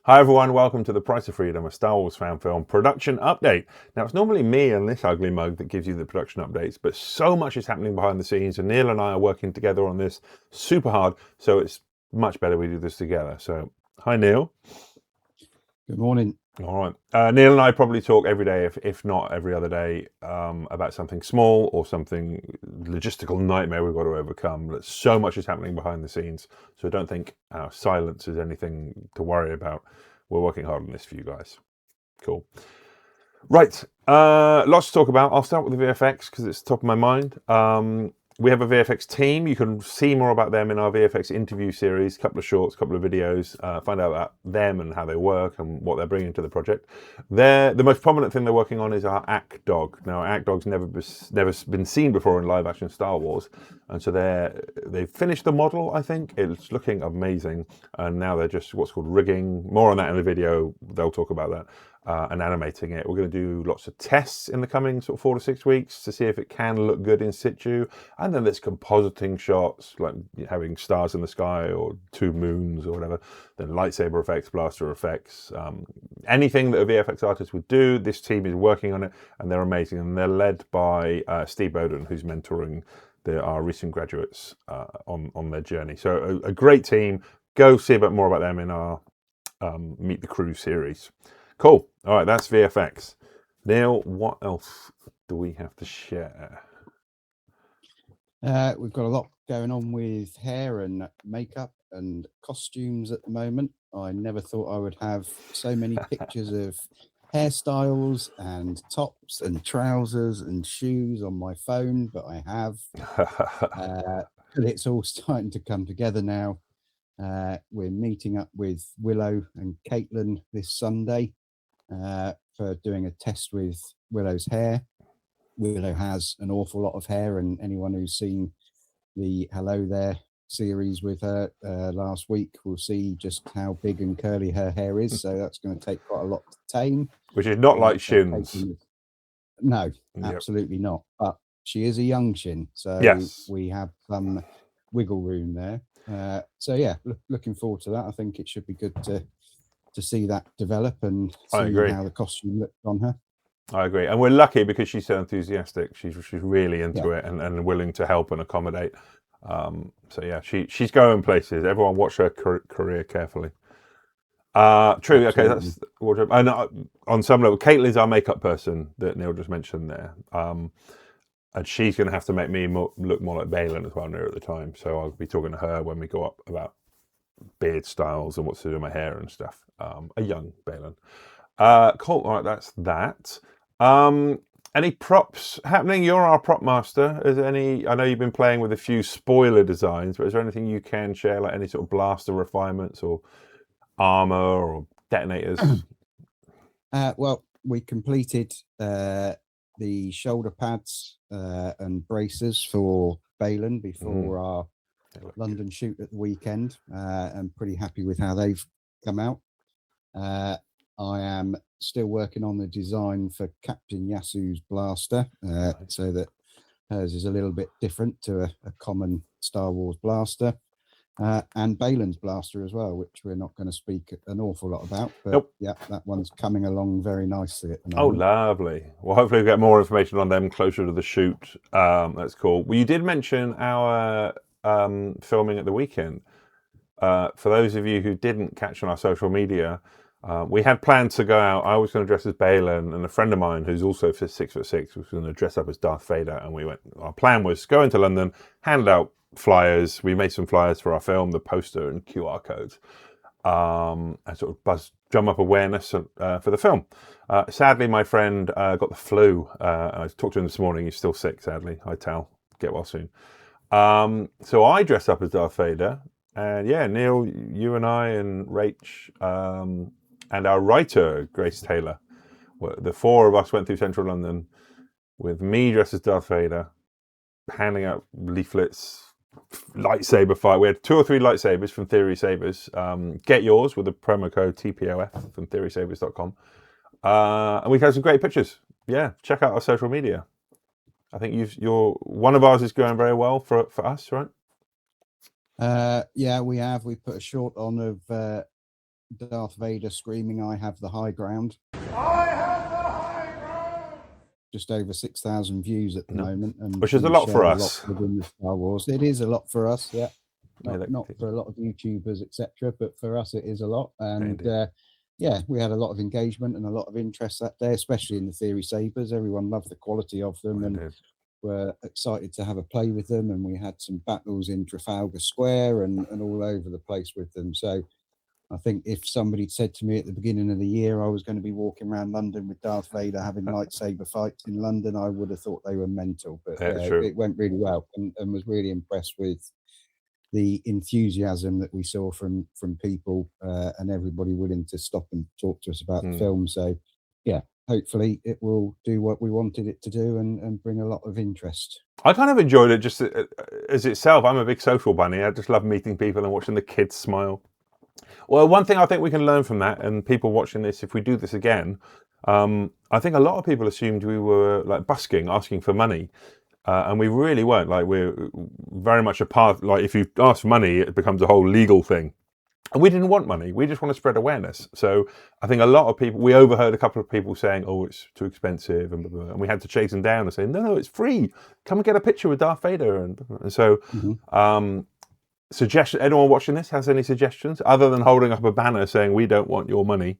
Hi everyone, welcome to The Price of Freedom, a Star Wars fan film production update. Now it's normally me and this ugly mug that gives you the production updates, but so much is happening behind the scenes and Neil and I are working together on this super hard, so it's much better we do this together. So, hi Neil. Good morning. All right. Neil and I probably talk every day, if not every other day, about something small or something logistical nightmare we've got to overcome. But so much is happening behind the scenes, so don't think our silence is anything to worry about. We're working hard on this for you guys. Cool. Right. Lots to talk about. I'll start with the VFX because it's top of my mind. We have a VFX team. You can see more about them in our VFX interview series, couple of shorts, couple of videos, find out about them and how they work and what they're bringing to the project. The most prominent thing they're working on is our Ack Dog. Now, Ack Dog's never been seen before in live action Star Wars. And so they've finished the model, I think. It's looking amazing. And now they're just what's called rigging. More on that in the video. They'll talk about that. And animating it. We're going to do lots of tests in the coming sort of 4 to 6 weeks to see if it can look good in situ. And then there's compositing shots, like having stars in the sky or 2 moons or whatever. Then lightsaber effects, blaster effects, anything that a VFX artist would do. This team is working on it, and they're amazing. And they're led by Steve Bowden, who's mentoring our recent graduates on their journey. So a great team. Go see a bit more about them in our Meet the Crew series. Cool. All right, that's VFX. Neil, what else do we have to share? We've got a lot going on with hair and makeup and costumes at the moment. I never thought I would have so many pictures of hairstyles and tops and trousers and shoes on my phone, but I have. But it's all starting to come together now. We're meeting up with Willow and Caitlin this Sunday for doing a test with Willow's hair. Willow has an awful lot of hair, and anyone who's seen the Hello There series with her last week will see just how big and curly her hair is. So that's going to take quite a lot to tame. Which is not like Shin's. No, absolutely not. But she is a young Shin, so yes, we have some wiggle room there. So yeah, looking forward to that. I think it should be good to see that develop and see how the costume looked on her. I agree, and we're lucky because she's so enthusiastic. She's really into it and willing to help and accommodate. So yeah, she's going places. Everyone watch her career carefully. True. Okay, that's wardrobe. And on some level, Caitlin's our makeup person that Neil just mentioned there, and she's going to have to make me look more like Balin as well near at the time. So I'll be talking to her when we go up about beard styles and what to do with my hair and stuff. A young Balin. Cool. All right, that's that. Any props happening? You're our prop master. Is there any? I know you've been playing with a few spoiler designs, but is there anything you can share, like any sort of blaster refinements or armor or detonators? Well, we completed the shoulder pads and braces for Balin before our London shoot at the weekend. I'm pretty happy with how they've come out. I am still working on the design for Captain Yasu's blaster, so that hers is a little bit different to a common Star Wars blaster. And Balin's blaster as well, which we're not going to speak an awful lot about. But yeah, that one's coming along very nicely at the moment. Oh, lovely. Well, hopefully we'll get more information on them closer to the shoot. That's cool. Well, you did mention our filming at the weekend. For those of you who didn't catch on our social media, we had planned to go out. I was going to dress as Balin, and a friend of mine who's also 6'6" was going to dress up as Darth Vader. And we went. Our plan was go into London, hand out flyers. We made some flyers for our film, the poster and QR codes, and sort of drum up awareness for the film. Sadly, my friend got the flu. I talked to him this morning. He's still sick. Sadly, I tell. Get well soon. So I dressed up as Darth Vader, and yeah, Neil, you and I and Rach. And our writer, Grace Taylor. The 4 of us went through central London with me dressed as Darth Vader, handing out leaflets, lightsaber fight. We had 2 or 3 lightsabers from Theory Sabers. Get yours with the promo code TPOF from theorysabers.com. And we've had some great pictures. Yeah, check out our social media. I think one of ours is going very well for us, right? Yeah, we have. We put a short on of Darth Vader screaming, "I have the high ground." I have the high ground. Just over 6,000 views at the moment, and which is a being lot for shared us. a lot within the Star Wars. It is a lot for us, yeah. Yeah, Not for a lot of YouTubers, etc., but for us, it is a lot. And Indeed. yeah, we had a lot of engagement and a lot of interest that day, especially in the theory sabers. Everyone loved the quality of them and Indeed. were excited to have a play with them. And we had some battles in Trafalgar Square and all over the place with them. So I think if somebody said to me at the beginning of the year I was going to be walking around London with Darth Vader having lightsaber fights in London, I would have thought they were mental. But Yeah, yeah, true. it went really well, and was really impressed with the enthusiasm that we saw from people and everybody willing to stop and talk to us about the film. So yeah, hopefully it will do what we wanted it to do and bring a lot of interest. I kind of enjoyed it just as itself. I'm a big social bunny. I just love meeting people and watching the kids smile. Well, one thing I think we can learn from that, and people watching this, if we do this again, I think a lot of people assumed we were like busking, asking for money. And we really weren't. Like, we're very much a part. Like, if you ask for money, it becomes a whole legal thing. And we didn't want money. We just want to spread awareness. So I think a lot of people, we overheard a couple of people saying, "Oh, it's too expensive," and blah, blah, blah. And we had to chase them down and say, "No, it's free. Come and get a picture with Darth Vader." And so, suggestion. Anyone watching this has any suggestions other than holding up a banner saying, "We don't want your money,"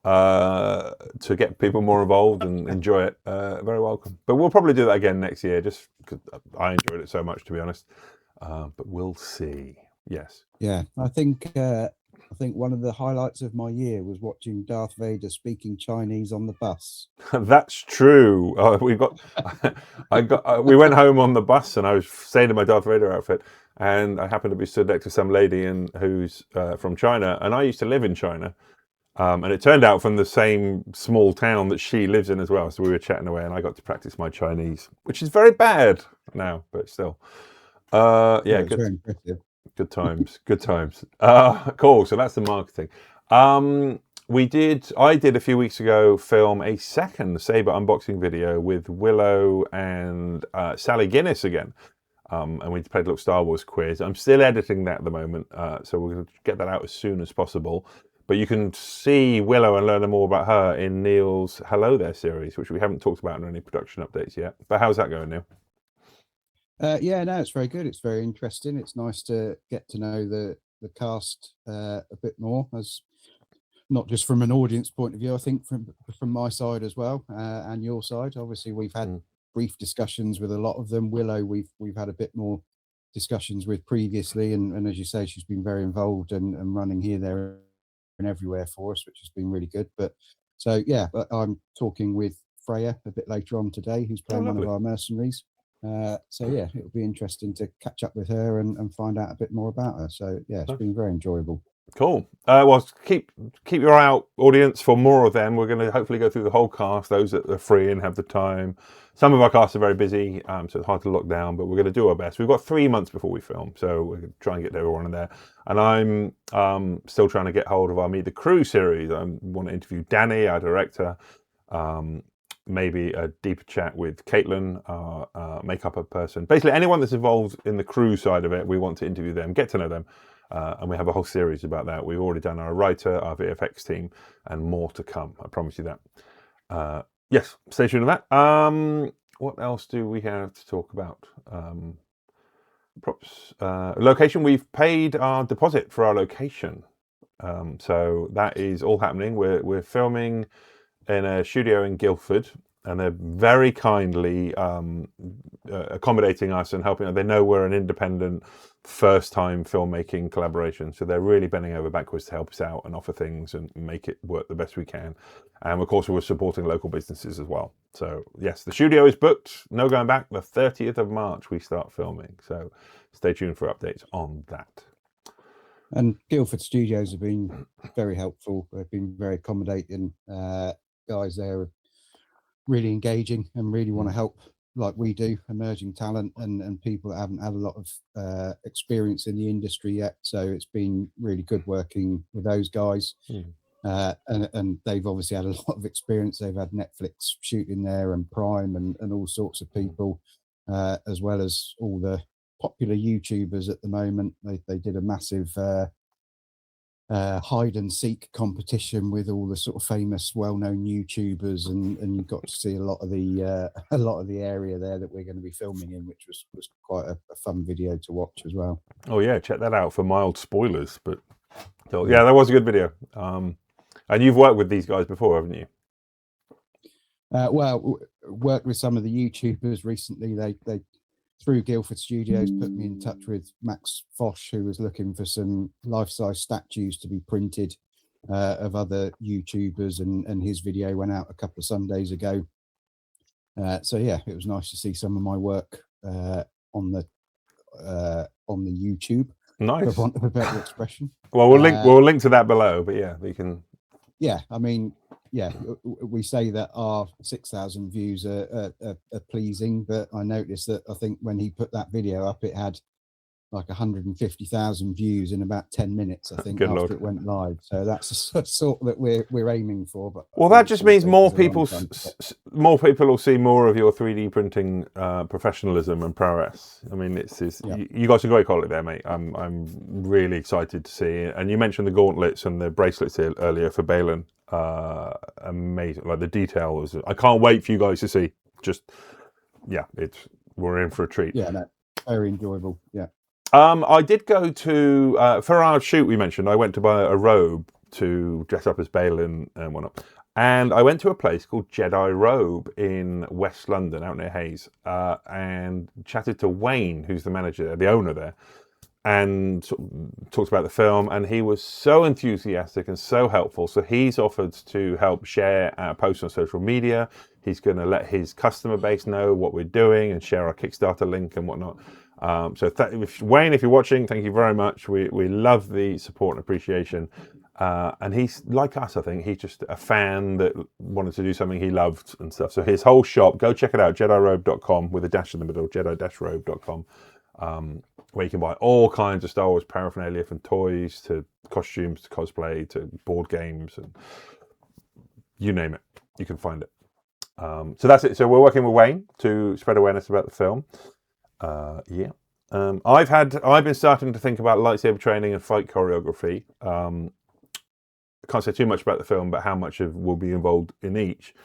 to get people more involved and enjoy it? Very welcome. But we'll probably do that again next year, just because I enjoyed it so much, to be honest. But we'll see. Yes. Yeah, I think one of the highlights of my year was watching Darth Vader speaking Chinese on the bus. That's true. We went home on the bus, and I was staying in my Darth Vader outfit, and I happened to be stood next to some lady who's from China, and I used to live in China. And it turned out from the same small town that she lives in as well. So we were chatting away, and I got to practice my Chinese, which is very bad now, but still. Yeah, It's very impressive. Good times. Good times. Cool. So that's the marketing. I did a few weeks ago film a second Saber unboxing video with Willow and Sally Guinness again. And we played a little Star Wars quiz. I'm still editing that at the moment, so we're going to get that out as soon as possible. But you can see Willow and learn more about her in Neil's Hello There series, which we haven't talked about in any production updates yet. But how's that going, Neil? Yeah, no, it's very good. It's very interesting. It's nice to get to know the cast a bit more, as not just from an audience point of view. I think from my side as well, and your side. Obviously, we've had brief discussions with a lot of them. Willow, we've had a bit more discussions with previously, and as you say, she's been very involved and running here, there, and everywhere for us, which has been really good. But so yeah, I'm talking with Freya a bit later on today, who's playing one of our mercenaries. So yeah, it'll be interesting to catch up with her and find out a bit more about her. So yeah, it's been very enjoyable. Cool. Well, keep your eye out, audience, for more of them. We're going to hopefully go through the whole cast, those that are free and have the time. Some of our casts are very busy, so it's hard to lock down, but we're going to do our best. We've got 3 months before we film, so we're going to try and get everyone in there. And I'm still trying to get hold of our Meet the Crew series. I want to interview Danny, our director, maybe a deeper chat with Caitlin, our makeup person. Basically, anyone that's involved in the crew side of it, we want to interview them, get to know them. And we have a whole series about that. We've already done our writer, our VFX team, and more to come. I promise you that. Yes, stay tuned to that. What else do we have to talk about? Props. Location. We've paid our deposit for our location. So that is all happening. We're filming in a studio in Guildford, and they're very kindly accommodating us and helping us. They know we're an independent, first-time filmmaking collaboration, so they're really bending over backwards to help us out and offer things and make it work the best we can. And of course, we're supporting local businesses as well. So yes, the studio is booked. No going back. The 30th of March we start filming. So stay tuned for updates on that. And Guildford Studios have been very helpful. They've been very accommodating. Guys there are really engaging and really want to help, like we do, emerging talent and people that haven't had a lot of experience in the industry yet. So it's been really good working with those guys. And they've obviously had a lot of experience. They've had Netflix shooting there and Prime and all sorts of people, as well as all the popular YouTubers at the moment. They did a massive hide and seek competition with all the sort of famous, well-known YouTubers, and you got to see a lot of the area there that we're going to be filming in, which was quite a fun video to watch as well. Oh yeah, check that out for mild spoilers. But so, yeah, that was a good video. And you've worked with these guys before, haven't you? Well, worked with some of the YouTubers recently. They through Guildford Studios put me in touch with Max Fosh, who was looking for some life-size statues to be printed of other YouTubers, and his video went out a couple of Sundays ago. So yeah, it was nice to see some of my work on the YouTube. Nice. For want of a better expression. Well, we'll link to that below. But yeah, we can. Yeah, I mean, yeah, we say that our 6,000 views are pleasing, but I noticed that I think when he put that video up, it had like 150,000 views in about 10 minutes, I think, after it went live. So that's the sort that we're aiming for. But well, that just means more people will see more of your 3D printing professionalism and prowess. I mean, you got some great quality there, mate. I'm really excited to see it. And you mentioned the gauntlets and the bracelets here earlier for Balin. Amazing, like the detail was. I can't wait for you guys to see. Just we're in for a treat. Yeah, no, very enjoyable. Yeah. I did go to for our shoot we mentioned. I went to buy a robe to dress up as Balin and whatnot, and I went to a place called Jedi Robe in West London, out near Hayes, and chatted to Wayne, who's the manager, the owner there, and talked about the film. And he was so enthusiastic and so helpful. So he's offered to help share our posts on social media. He's going to let his customer base know what we're doing and share our Kickstarter link and whatnot. So Wayne, if you're watching, thank you very much. We love the support and appreciation. And he's like us, I think. He's just a fan that wanted to do something he loved and stuff. So his whole shop, go check it out, jedirobe.com with a dash in the middle, jedi-robe.com, where you can buy all kinds of Star Wars paraphernalia, from toys to costumes to cosplay to board games, and you name it, you can find it. So that's it. So we're working with Wayne to spread awareness about the film. I've been starting to think about lightsaber training and fight choreography. I can't say too much about the film, but how much will be involved in each.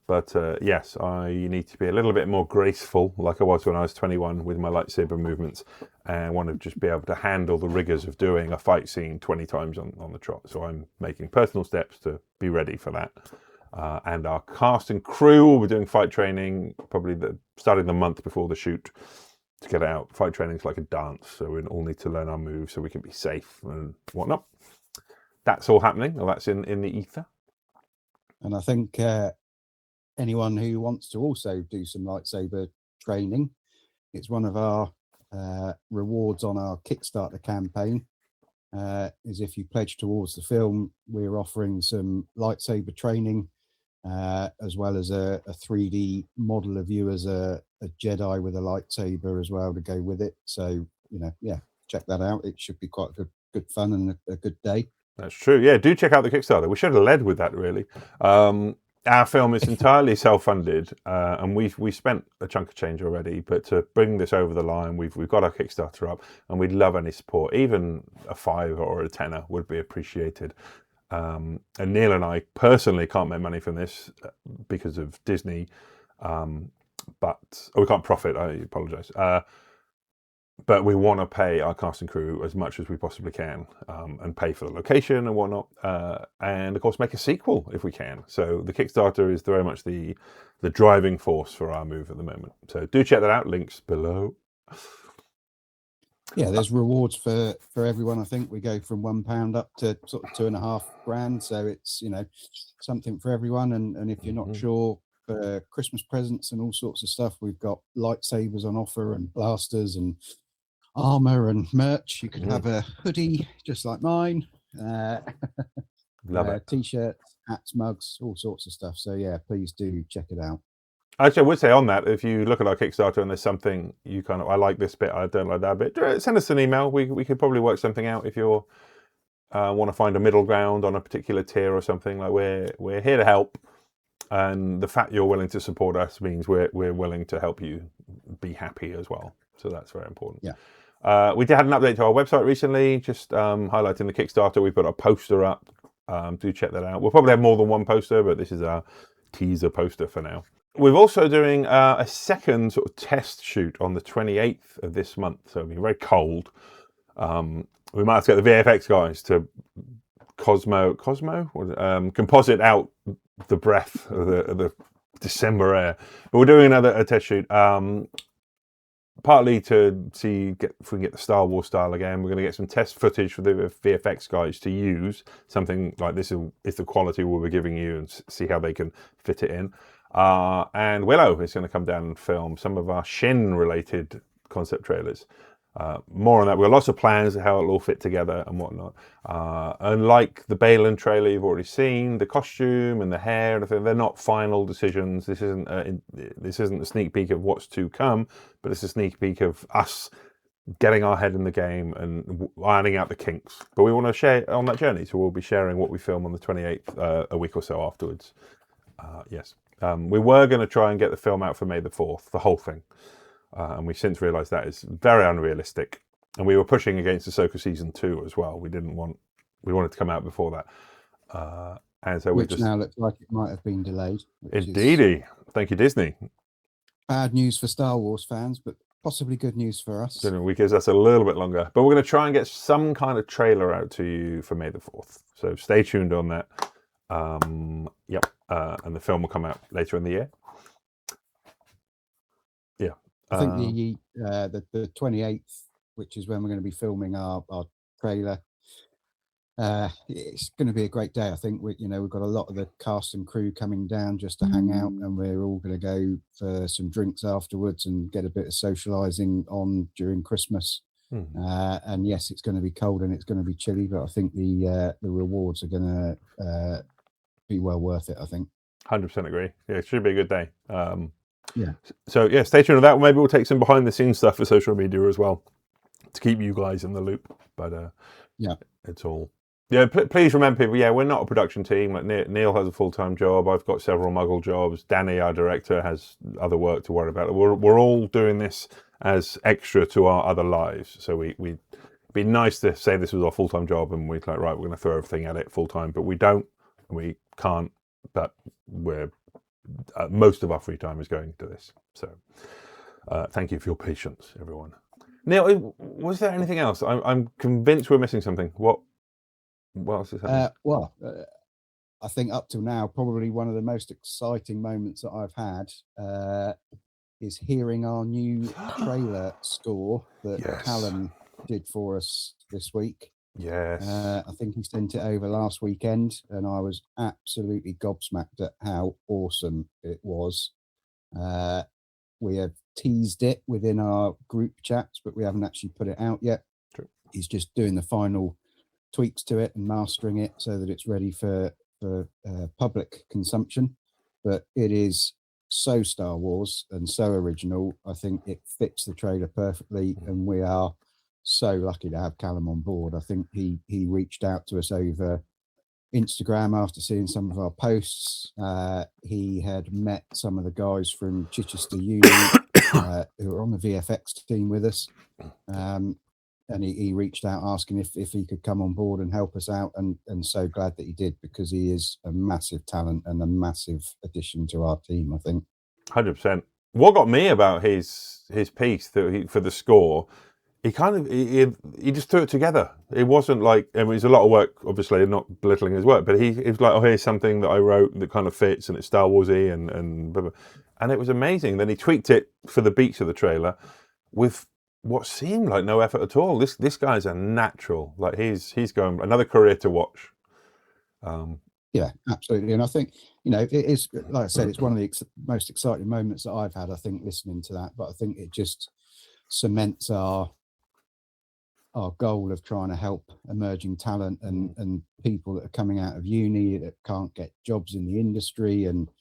But yes, I need to be a little bit more graceful, like I was when I was 21, with my lightsaber movements, and I want to just be able to handle the rigors of doing a fight scene 20 times on the trot. So I'm making personal steps to be ready for that. And our cast and crew will be doing fight training probably starting the month before the shoot to get out. Fight training is like a dance, so we all need to learn our moves so we can be safe and whatnot. That's all happening. Well, that's in the ether. And I think anyone who wants to also do some lightsaber training, it's one of our rewards on our Kickstarter campaign. Is if you pledge towards the film, we're offering some lightsaber training, as well as a 3D model of you as a Jedi with a lightsaber as well to go with it. So, check that out. It should be quite good fun and a good day. That's true. Yeah, do check out the Kickstarter. We should have led with that, really. Our film is entirely self-funded, and we spent a chunk of change already. But to bring this over the line, we've got our Kickstarter up, and we'd love any support. Even a $5 or a $10 would be appreciated. And Neil and I personally can't make money from this because of Disney, but we can't profit. I apologise. But we want to pay our cast and crew as much as we possibly can, and pay for the location and whatnot, and of course make a sequel if we can. So the Kickstarter is very much the driving force for our move at the moment. So do check that out. Links below. Yeah, there's rewards for everyone. I think we go from £1 up to sort of $2,500. So it's something for everyone. And if you're not sure, for Christmas presents and all sorts of stuff, we've got lightsabers on offer and blasters and armor and merch. You could have a hoodie just like mine, Love it. T-shirts, hats, mugs, all sorts of stuff. So yeah, please do check it out. Actually, I would say on that, if you look at our Kickstarter and there's something you I like this bit, I don't like that bit, send us an email. We could probably work something out if you're want to find a middle ground on a particular tier or something. Like we're here to help, and the fact you're willing to support us means we're willing to help you be happy as well. So that's very important. Yeah. We did have an update to our website recently, just highlighting the Kickstarter. We've got a poster up. Do check that out. We'll probably have more than one poster, but this is our teaser poster for now. We're also doing a second sort of test shoot on the 28th of this month, so it'll be very cold. We might have to get the VFX guys to composite out the breath of the December air. But we're doing a test shoot, partly to see if we can get the Star Wars style again. We're going to get some test footage for the VFX guys to use. Something like this is the quality we'll be giving you, and see how they can fit it in. And Willow is going to come down and film some of our Shin-related concept trailers. More on that. We've got lots of plans of how it'll all fit together and whatnot. Unlike the Balin trailer you've already seen, the costume and the hair and everything, they're not final decisions. This isn't a sneak peek of what's to come, but it's a sneak peek of us getting our head in the game and ironing out the kinks. But we want to share on that journey, so we'll be sharing what we film on the 28th a week or so afterwards. Yes. We were going to try and get the film out for May the 4th, the whole thing. And we've since realised that is very unrealistic. And we were pushing against Ahsoka Season 2 as well. We wanted to come out before that. And so which now looks like it might have been delayed. Indeedy. Thank you, Disney. Bad news for Star Wars fans, but possibly good news for us. Because that's a little bit longer. But we're going to try and get some kind of trailer out to you for May the 4th. So stay tuned on that. Yep. And the film will come out later in the year. Yeah. I think the 28th, which is when we're going to be filming our trailer, it's going to be a great day. I think we've got a lot of the cast and crew coming down just to hang out, and we're all going to go for some drinks afterwards and get a bit of socialising on during Christmas. And yes, it's going to be cold and it's going to be chilly, but I think the rewards are going to be well worth it, I think. 100% agree. Yeah, it should be a good day. Yeah. So yeah, stay tuned to that. Maybe we'll take some behind the scenes stuff for social media as well to keep you guys in the loop. But yeah, it's all. Yeah, please remember, people. Yeah, we're not a production team. Like Neil has a full-time job. I've got several Muggle jobs. Danny, our director, has other work to worry about. We're all doing this as extra to our other lives. So we'd be nice to say this was our full-time job, and we're like, right, we're going to throw everything at it full-time, but we don't. We can't. But we're. Most of our free time is going to this. So thank you for your patience, everyone. Neil, was there anything else? I'm convinced we're missing something. What else is happening? I think up till now, probably one of the most exciting moments that I've had is hearing our new trailer score that Callum did for us this week. Yes. I think he sent it over last weekend, and I was absolutely gobsmacked at how awesome it was. We have teased it within our group chats, but we haven't actually put it out yet. True. He's just doing the final tweaks to it and mastering it so that it's ready for public consumption. But it is so Star Wars and so original. I think it fits the trailer perfectly, and we are so lucky to have Callum on board. I think he reached out to us over Instagram after seeing some of our posts. He had met some of the guys from Chichester Uni who are on the VFX team with us, and he reached out asking if he could come on board and help us out, and so glad that he did, because he is a massive talent and a massive addition to our team, I think. 100%. What got me about his piece for the score, he just threw it together. It wasn't like, it was a lot of work, obviously, not belittling his work, but he was like, oh, here's something that I wrote that kind of fits, and it's Star Warsy, and blah, blah. And it was amazing. Then he tweaked it for the beats of the trailer with what seemed like no effort at all. This guy's a natural. Like he's going, another career to watch. Yeah, absolutely. And I think, it is, like I said, it's one of the most exciting moments that I've had, I think, listening to that. But I think it just cements our goal of trying to help emerging talent and people that are coming out of uni that can't get jobs in the industry, and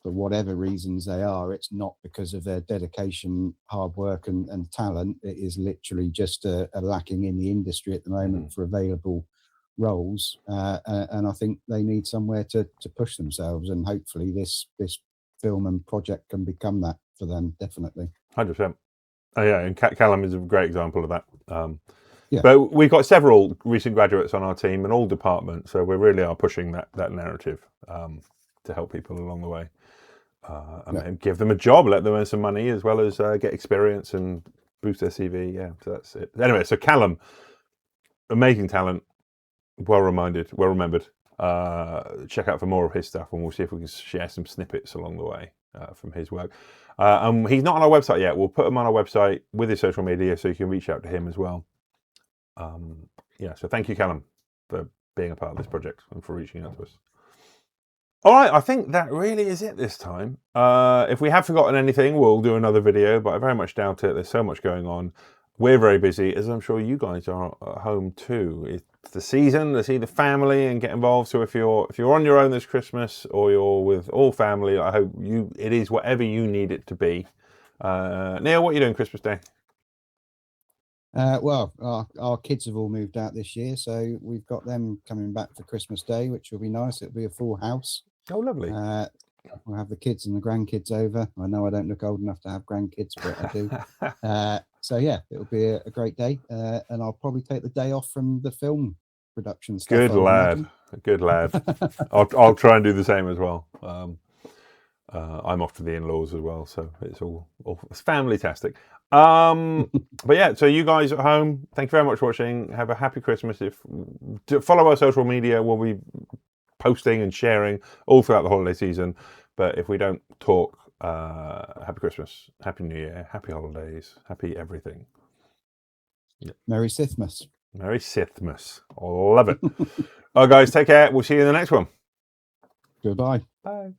for whatever reasons they are, it's not because of their dedication, hard work and talent. It is literally just a lacking in the industry at the moment for available roles, and I think they need somewhere to push themselves, and hopefully this film and project can become that for them. Definitely. 100%. Oh, yeah, and Callum is a great example of that. Yeah. But we've got several recent graduates on our team in all departments, so we really are pushing that narrative to help people along the way. And give them a job, let them earn some money, as well as get experience and boost their CV. Yeah, so that's it. Anyway, so Callum, amazing talent, well remembered. Check out for more of his stuff, and we'll see if we can share some snippets along the way from his work. He's not on our website yet. We'll put him on our website with his social media, so you can reach out to him as well. So thank you, Callum, for being a part of this project and for reaching out to us. All right, I think that really is it this time. If we have forgotten anything, we'll do another video, but I very much doubt it. There's so much going on. We're very busy, as I'm sure you guys are at home too. It's the season to see the family and get involved. So if you're on your own this Christmas or you're with all family, I hope it is whatever you need it to be. Neil, what are you doing Christmas Day? Well, our kids have all moved out this year, so we've got them coming back for Christmas Day, which will be nice. It'll be a full house. Oh, lovely. We'll have the kids and the grandkids over. I know I don't look old enough to have grandkids, but I do. So yeah, it'll be a great day, and I'll probably take the day off from the film production stuff. Good lad. I'll try and do the same as well. I'm off to the in-laws as well, so it's family-tastic. But yeah, so you guys at home, thank you very much for watching. Have a happy Christmas. Follow our social media, we'll be posting and sharing all throughout the holiday season. But if we don't talk, happy Christmas, happy New Year, happy holidays, happy everything. Yeah. Merry Sithmas. Merry Sithmas. Love it. All right, guys, take care. We'll see you in the next one. Goodbye. Bye.